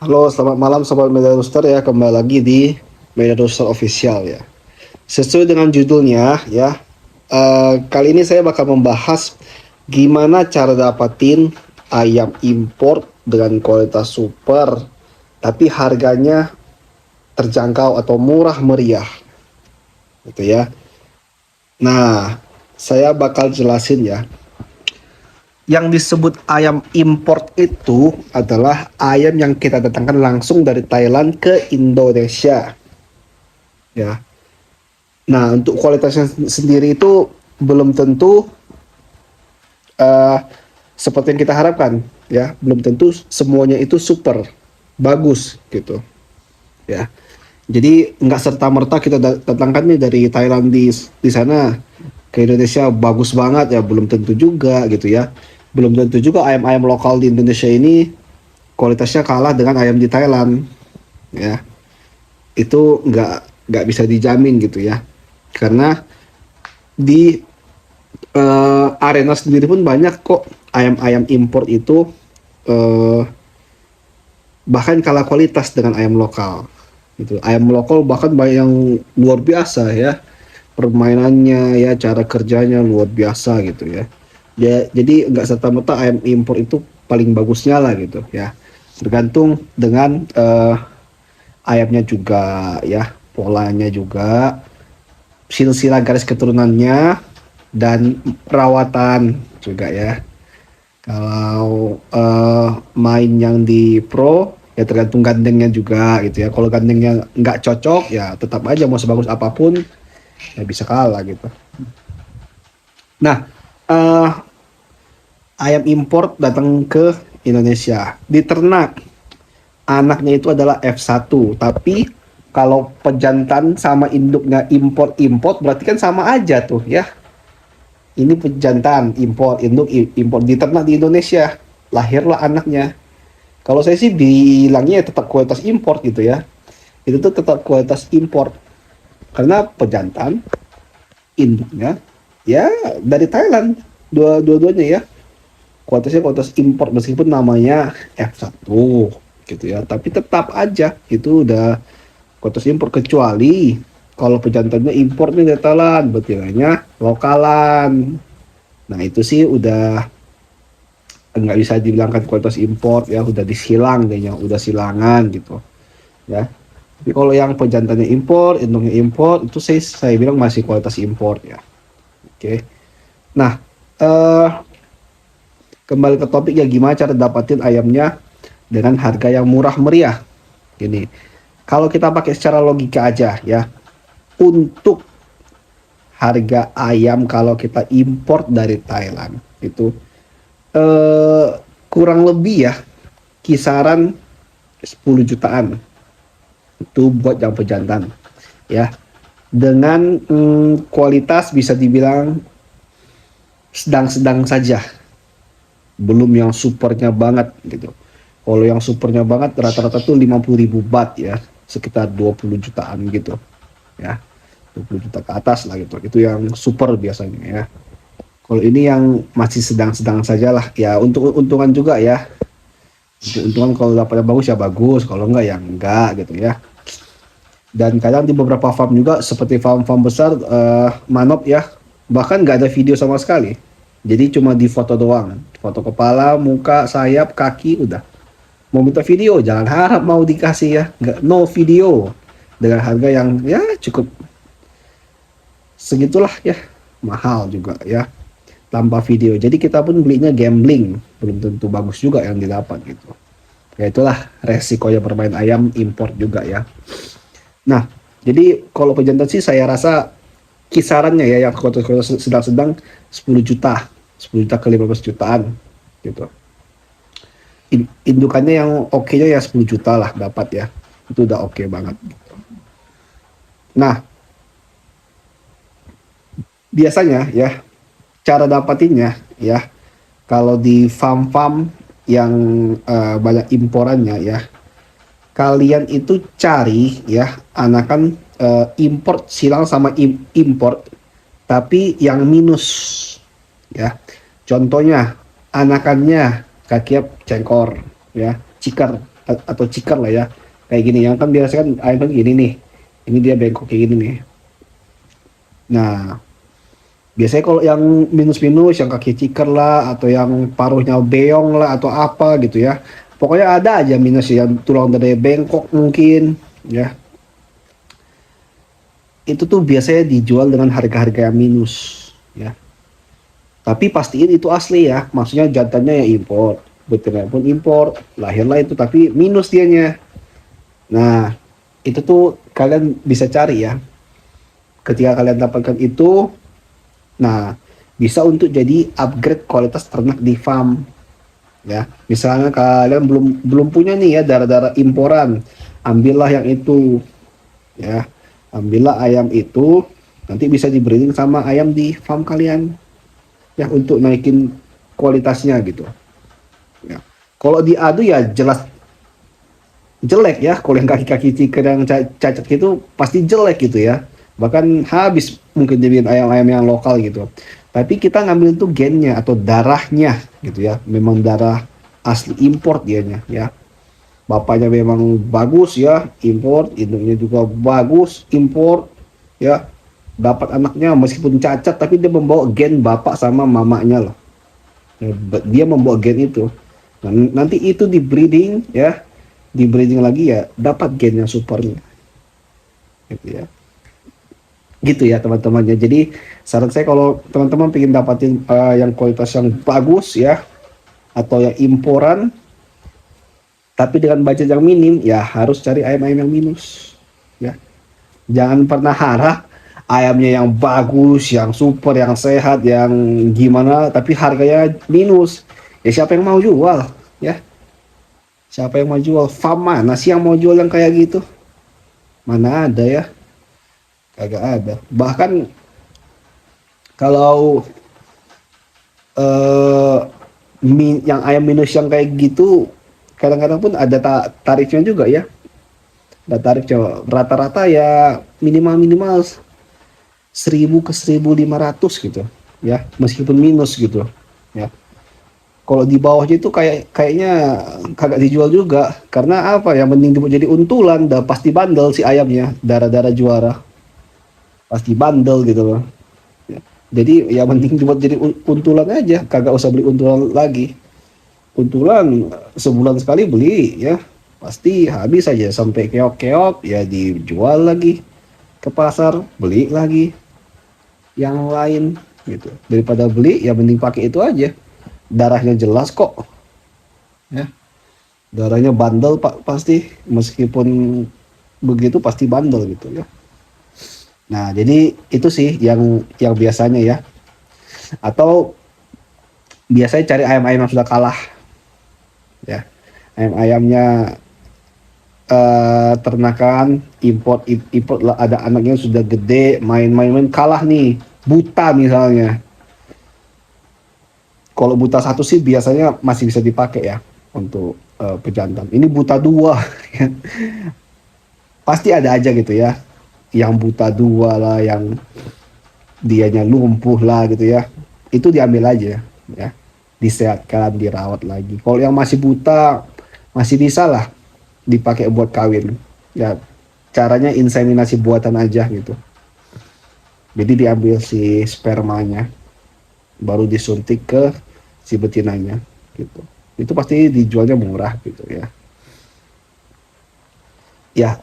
Halo, selamat malam Sobat Media Rooster ya, kembali lagi di Media Rooster Official ya. Sesuai dengan judulnya ya, kali ini saya bakal membahas gimana cara dapatin ayam impor dengan kualitas super, tapi harganya terjangkau atau murah meriah, gitu ya. Nah, saya bakal jelasin ya. Yang disebut ayam import itu adalah ayam yang kita datangkan langsung dari Thailand ke Indonesia ya. Nah, untuk kualitasnya sendiri itu belum tentu eh, seperti yang kita harapkan ya. Belum tentu semuanya itu super bagus gitu ya. Jadi nggak serta merta kita datangkan nih dari Thailand di sana ke Indonesia bagus banget ya, belum tentu juga gitu ya. Belum tentu juga ayam-ayam lokal di Indonesia ini kualitasnya kalah dengan ayam di Thailand ya. Itu nggak bisa dijamin gitu ya, karena di arena sendiri pun banyak kok ayam-ayam impor itu eh, bahkan kalah kualitas dengan ayam lokal gitu. Ayam lokal bahkan banyak yang luar biasa ya, permainannya ya, cara kerjanya luar biasa gitu ya. Jadi nggak serta merta ayam impor itu paling bagusnya lah gitu ya, tergantung dengan ayamnya juga ya, polanya juga, silsilah garis keturunannya, dan perawatan juga ya. Kalau main yang di pro ya tergantung gandengnya juga gitu ya. Kalau gandengnya nggak cocok ya tetap aja mau sebagus apapun ya bisa kalah gitu. Nah, eh, ayam import datang ke Indonesia, diternak, anaknya itu adalah F1, tapi kalau pejantan sama induknya import-import berarti kan sama aja tuh ya. Ini pejantan impor, induk impor, diternak di Indonesia, lahirlah anaknya. Kalau saya sih bilangnya ya tetap kualitas impor gitu ya. Itu tuh tetap kualitas impor karena pejantan induknya ya dari Thailand, dua-duanya ya. Kualitasnya kualitas impor meskipun namanya F1 gitu ya. Tapi tetap aja itu udah kualitas impor, kecuali kalau pejantannya impor nih dari Thailand, berarti namanya lokalan. Nah itu sih udah nggak bisa dibilangkan kualitas impor ya, udah disilang kayaknya, udah silangan gitu ya. Tapi kalau yang pejantannya impor, induknya impor, itu saya bilang masih kualitas impor ya. Oke. Nah, eh, kembali ke topik ya, gimana cara dapatin ayamnya dengan harga yang murah meriah. Gini, kalau kita pakai secara logika aja ya, untuk harga ayam kalau kita impor dari Thailand itu eh, kurang lebih ya kisaran 10 jutaan itu buat yang pejantan ya, dengan kualitas bisa dibilang sedang-sedang saja, belum yang supernya banget gitu. Kalau yang supernya banget rata-rata tuh 50.000 baht ya, sekitar 20 jutaan gitu ya, 20 juta ke atas lah gitu, itu yang super biasanya ya. Kalau ini yang masih sedang-sedang saja lah ya, untuk untungan juga ya. Untuk untungan kalau dapatnya bagus ya bagus, kalau enggak ya enggak gitu ya. Dan kadang di beberapa farm juga seperti farm-farm besar, manop ya, bahkan nggak ada video sama sekali. Jadi cuma di foto doang, foto kepala, muka, sayap, kaki, udah. Mau minta video jangan harap mau dikasih ya, nggak, no video, dengan harga yang ya cukup segitulah ya, mahal juga ya, tanpa video. Jadi kita pun belinya gambling, belum tentu bagus juga yang didapat gitu. Ya itulah resikonya bermain ayam import juga ya. Nah, jadi kalau pejantan sih saya rasa kisarannya ya yang kota-kota sedang-sedang 10 juta, 10 juta ke 15 jutaan gitu. Indukannya yang oke-nya ya 10 juta lah dapat ya. Itu udah oke banget. Nah, biasanya ya cara dapatinnya ya, kalau di farm-farm yang banyak imporannya ya, kalian itu cari ya anakan import silang sama import tapi yang minus ya. Contohnya anakannya kaki cengkor ya, ciker. atau ciker lah ya, kayak gini yang kan biasanya kan ayam kan gini nih, ini dia bengkok kayak gini nih. Nah, biasanya kalau yang minus-minus, yang kaki ciker lah, atau yang paruhnya beong lah, atau apa gitu ya. Pokoknya ada aja minus ya, tulang dada bengkok mungkin, ya. Itu tuh biasanya dijual dengan harga-harga yang minus, ya. Tapi pastiin itu asli ya, maksudnya jantannya ya impor, betina pun impor, lahirlah itu tapi minus dianya. Nah, itu tuh kalian bisa cari ya. Ketika kalian dapatkan itu, nah, bisa untuk jadi upgrade kualitas ternak di farm ya. Misalnya kalian belum belum punya nih ya darah-darah imporan, ambillah yang itu ya. Ambillah ayam itu, nanti bisa di breeding sama ayam di farm kalian ya untuk naikin kualitasnya gitu. Ya. Kalau diadu ya jelas jelek ya, kalau yang kaki-kaki chicken yang cacat gitu pasti jelek gitu ya, bahkan habis mungkin dibikin ayam-ayam yang lokal gitu. Tapi kita ngambil itu gennya atau darahnya gitu ya, memang darah asli import dianya ya, bapaknya memang bagus ya import, induknya juga bagus import ya, dapat anaknya meskipun cacat tapi dia membawa gen bapak sama mamanya loh. Dia membawa gen itu. Nah, nanti itu di breeding ya, di breeding lagi ya dapat gen yang supernya gitu ya. Gitu ya teman-temannya. Jadi saran saya kalau teman-teman ingin dapatin yang kualitas yang bagus ya, atau yang imporan tapi dengan budget yang minim, ya harus cari ayam-ayam yang minus ya. Jangan pernah harap ayamnya yang bagus, yang super, yang sehat, yang gimana tapi harganya minus. Ya siapa yang mau jual ya? Siapa yang mau jual? Farm mana sih yang mau jual yang kayak gitu? Mana ada ya? Kagak ada. Bahkan kalau eh yang ayam minus yang kayak gitu kadang-kadang pun ada tarifnya juga ya. Ada tarifnya rata-rata ya, minimal-minimal 1.000 ke 1.500 gitu ya, meskipun minus gitu ya. Kalau di bawahnya itu kayaknya kagak dijual juga, karena apa ya, mending dibuat jadi untulan, dah pasti bandel si ayamnya, darah-darah juara pasti bandel gitu loh ya. Jadi ya mending dibuat jadi untulan aja, kagak usah beli untulan lagi. Untulan sebulan sekali beli ya, pasti habis aja sampai keok-keok ya, dijual lagi ke pasar, beli lagi yang lain gitu. Daripada beli ya mending pakai itu aja, darahnya jelas kok ya, darahnya bandel pak, pasti meskipun begitu pasti bandel gitu ya. Nah jadi itu sih yang biasanya ya, atau biasanya cari ayam-ayam yang sudah kalah ya, ayam-ayamnya ternakan import lah, ada anaknya sudah gede, main-main kalah nih, buta misalnya. Kalau buta satu sih biasanya masih bisa dipakai ya untuk pejantan. Ini buta dua, pasti ada aja gitu ya, yang buta dua lah, yang dianya lumpuh lah gitu ya. Itu diambil aja ya, disehatkan, dirawat lagi. Kalau yang masih buta masih bisa lah dipakai buat kawin ya, caranya inseminasi buatan aja gitu. Jadi diambil si spermanya, baru disuntik ke si betinanya gitu. Itu pasti dijualnya murah gitu ya. Ya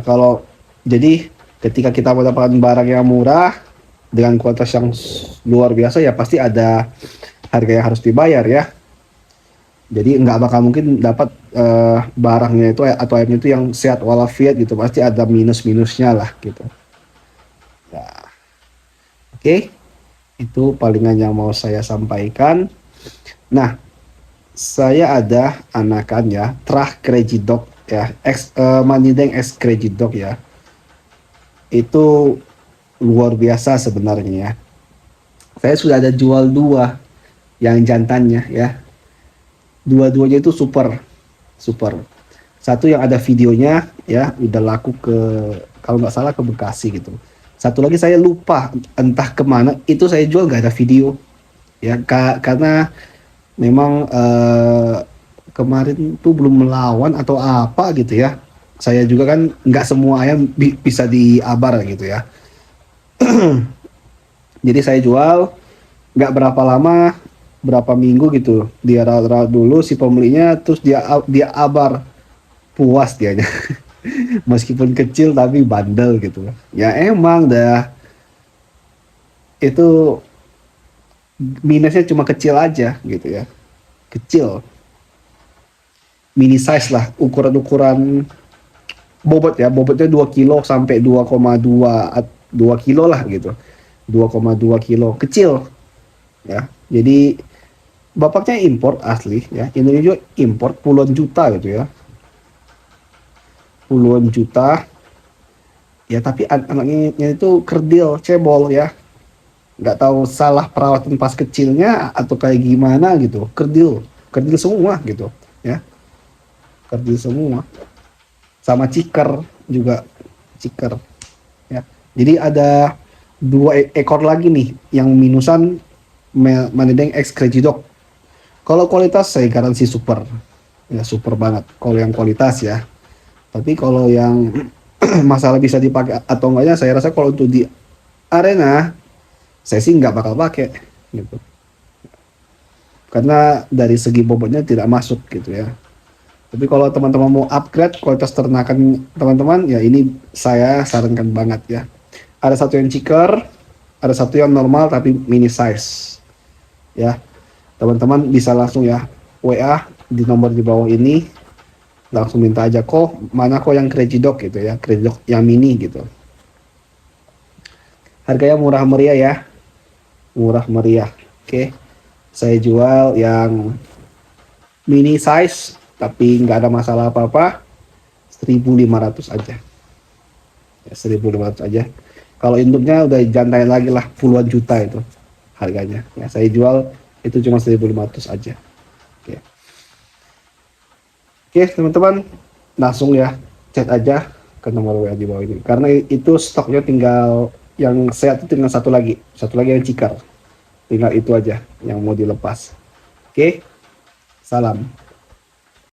kalau jadi ketika kita mendapatkan barang yang murah dengan kualitas yang luar biasa ya, pasti ada harga yang harus dibayar ya. Jadi nggak bakal mungkin dapat barangnya itu atau ayamnya itu yang sehat walafiat gitu, pasti ada minus-minusnya lah gitu. Nah, oke, itu palingan yang mau saya sampaikan. Nah, saya ada anakan ya, Trach Crazy Dog ya, Manideng X Crazy Dog ya. Itu luar biasa sebenarnya ya. Saya sudah ada jual dua yang jantannya ya. Dua-duanya itu super. Satu yang ada videonya ya, udah laku ke, kalau nggak salah ke Bekasi gitu. Satu lagi saya lupa entah kemana, itu saya jual nggak ada video ya, karena memang kemarin tuh belum melawan atau apa gitu ya. Saya juga kan nggak semua ayam bisa diabar gitu ya. Jadi saya jual nggak berapa lama, berapa minggu gitu, dia rawat-rawat dulu si pembelinya, terus dia abar, puas dianya. Meskipun kecil tapi bandel gitu ya, emang dah itu minusnya cuma kecil aja gitu ya, kecil, mini size lah, ukuran-ukuran bobot ya, bobotnya 2 kilo sampai 2,2 2 kilo lah gitu, 2,2 kilo, kecil ya. Jadi bapaknya import asli ya, Indonesia import puluhan juta gitu ya, puluhan juta ya, tapi anaknya itu kerdil, cebol ya, nggak tahu salah perawatan pas kecilnya atau kayak gimana gitu, kerdil, kerdil semua gitu ya, kerdil semua, sama ciker juga, ciker ya. Jadi ada dua ekor lagi nih yang minusan, Manedeng X Crazy Dog. Kalau kualitas saya garansi super ya, super banget kalau yang kualitas ya. Tapi kalau yang masalah bisa dipakai atau enggaknya, saya rasa kalau untuk di arena saya sih nggak bakal pakai gitu, karena dari segi bobotnya tidak masuk gitu ya. Tapi kalau teman-teman mau upgrade kualitas ternakan teman-teman ya, ini saya sarankan banget ya. Ada satu yang ciker, ada satu yang normal tapi mini size ya. Teman-teman bisa langsung ya WA di nomor di bawah ini, langsung minta aja, kok mana kok yang crazy dog gitu ya, crazy dog yang mini gitu. Harganya murah meriah ya, murah meriah. Oke, saya jual yang mini size tapi nggak ada masalah apa-apa, 1.500 aja ya, 1.500 aja. Kalau induknya udah jantai lagi lah, puluhan juta itu harganya ya, saya jual itu cuma 1.500 aja. Oke. Oke teman-teman, langsung ya chat aja ke nomor WA di bawah ini, karena itu stoknya tinggal yang sehat itu tinggal satu lagi yang cikar, tinggal itu aja yang mau dilepas. Oke, salam.